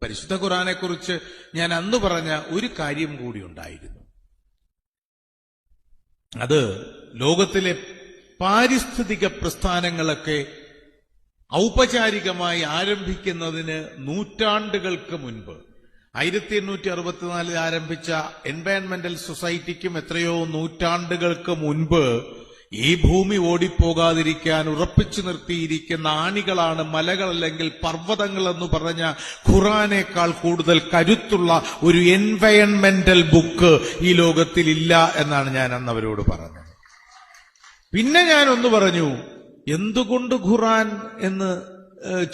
പരിശുദ്ധ ഖുർആനെക്കുറിച്ച് ഞാൻ അന്ന് പറഞ്ഞ ഒരു കാര്യം കൂടി ഉണ്ടായിരുന്നു. അത് ലോകത്തിലെ പാരിസ്ഥിതിക പ്രസ്ഥാനങ്ങളൊക്കെ ഔപചാരികമായി ആരംഭിക്കുന്നതിന് നൂറ്റാണ്ടുകൾക്ക് മുൻപ് 1864 ആരംഭിച്ച എൻവയൺമെന്റൽ സൊസൈറ്റിക്കും എത്രയോ നൂറ്റാണ്ടുകൾക്ക് മുൻപ് ഈ ഭൂമി ഓടിപ്പോകാതിരിക്കാൻ ഉറപ്പിച്ചു നിർത്തിയിരിക്കുന്ന ആണികളാണ് മലകൾ അല്ലെങ്കിൽ പർവ്വതങ്ങൾ എന്ന് പറഞ്ഞ ഖുർആനേക്കാൾ കൂടുതൽ കരുത്തുള്ള ഒരു എൻവയൺമെന്റൽ ബുക്ക് ഈ ലോകത്തിൽ ഇല്ല എന്നാണ് ഞാൻ അന്ന് അവരോട് പറഞ്ഞത്. പിന്നെ ഞാൻ ഒന്ന് പറഞ്ഞു, എന്തുകൊണ്ട് ഖുർആൻ എന്ന്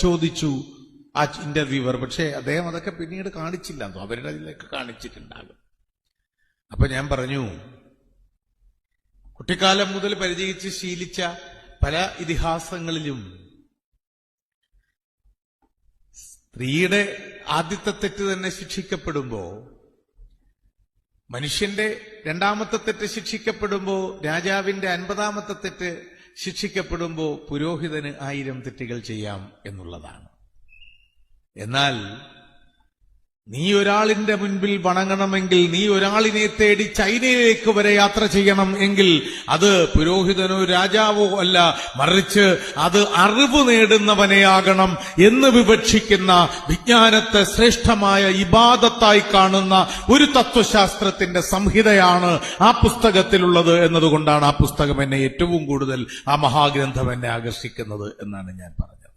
ചോദിച്ചു ആ ഇന്റർവ്യൂവർ. പക്ഷെ അദ്ദേഹം അതൊക്കെ പിന്നീട് കാണിച്ചില്ല, അവരുടെ അതിലേക്ക് കാണിച്ചിട്ടുണ്ടാകും. അപ്പൊ ഞാൻ പറഞ്ഞു, കുട്ടിക്കാലം മുതൽ പരിചയിച്ച് ശീലിച്ച പല ഇതിഹാസങ്ങളിലും സ്ത്രീയുടെ ആദ്യത്തെ തെറ്റ് തന്നെ ശിക്ഷിക്കപ്പെടുമ്പോ, മനുഷ്യന്റെ രണ്ടാമത്തെ തെറ്റ് ശിക്ഷിക്കപ്പെടുമ്പോ, രാജാവിന്റെ 50ാമത്തെ തെറ്റ് ശിക്ഷിക്കപ്പെടുമ്പോ പുരോഹിതന് 1000 തെറ്റുകൾ ചെയ്യാം എന്നുള്ളതാണ്. എന്നാൽ നീ ഒരാളിന്റെ മുൻപിൽ വണങ്ങണമെങ്കിൽ, നീ ഒരാളിനെ തേടി ചൈനയിലേക്ക് വരെ യാത്ര ചെയ്യണം എങ്കിൽ അത് പുരോഹിതനോ രാജാവോ അല്ല, മറിച്ച് അത് അറിവ് നേടുന്നവനെയാകണം എന്ന് വിവക്ഷിക്കുന്ന, വിജ്ഞാനത്തെ ശ്രേഷ്ഠമായ ഇബാദത്തായി കാണുന്ന ഒരു തത്വശാസ്ത്രത്തിന്റെ സംഹിതയാണ് ആ പുസ്തകത്തിലുള്ളത് എന്നതുകൊണ്ടാണ് ആ പുസ്തകം എന്നെ ഏറ്റവും കൂടുതൽ, ആ മഹാഗ്രന്ഥം എന്നെ ആകർഷിക്കുന്നത് എന്നാണ് ഞാൻ പറഞ്ഞത്.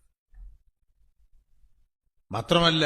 മാത്രമല്ല,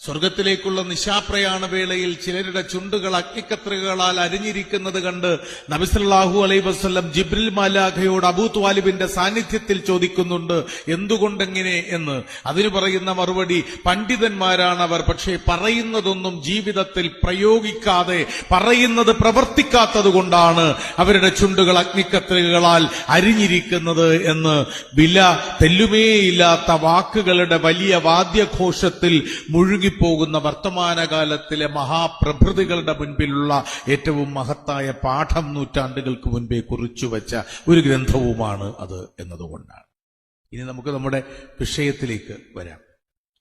സ്വർഗത്തിലേക്കുള്ള നിശാപ്രയാണ വേളയിൽ ചിലരുടെ ചുണ്ടുകൾ അഗ്നിക്കത്രികകളാൽ അരിഞ്ഞിരിക്കുന്നത് കണ്ട് നബി സല്ലല്ലാഹു അലൈഹി വസല്ലം ജിബ്രിൽ മാലാഖയോട് അബൂ ത്വാലിബിന്റെ സാന്നിധ്യത്തിൽ ചോദിക്കുന്നുണ്ട്, എന്തുകൊണ്ടെങ്ങനെ എന്ന്. അതിന് പറയുന്ന മറുപടി, പണ്ഡിതന്മാരാണവർ, പക്ഷേ പറയുന്നതൊന്നും ജീവിതത്തിൽ പ്രയോഗിക്കാതെ, പറയുന്നത് പ്രവർത്തിക്കാത്തത് കൊണ്ടാണ് അവരുടെ ചുണ്ടുകൾ അഗ്നിക്കത്രികകളാൽ അരിഞ്ഞിരിക്കുന്നത് എന്ന്. വില തെല്ലുമേയില്ലാത്ത വാക്കുകളുടെ വലിയ വാദ്യഘോഷത്തിൽ മുഴുകിപ്പോകുന്ന വർത്തമാനകാലത്തിലെ മഹാപ്രഭൃതികളുടെ മുൻപിലുള്ള ഏറ്റവും മഹത്തായ പാഠം നൂറ്റാണ്ടുകൾക്ക് മുൻപേ കുറിച്ചുവെച്ച ഒരു ഗ്രന്ഥവുമാണ് അത് എന്നതുകൊണ്ടാണ്. ഇനി നമുക്ക് നമ്മുടെ വിഷയത്തിലേക്ക് വരാം.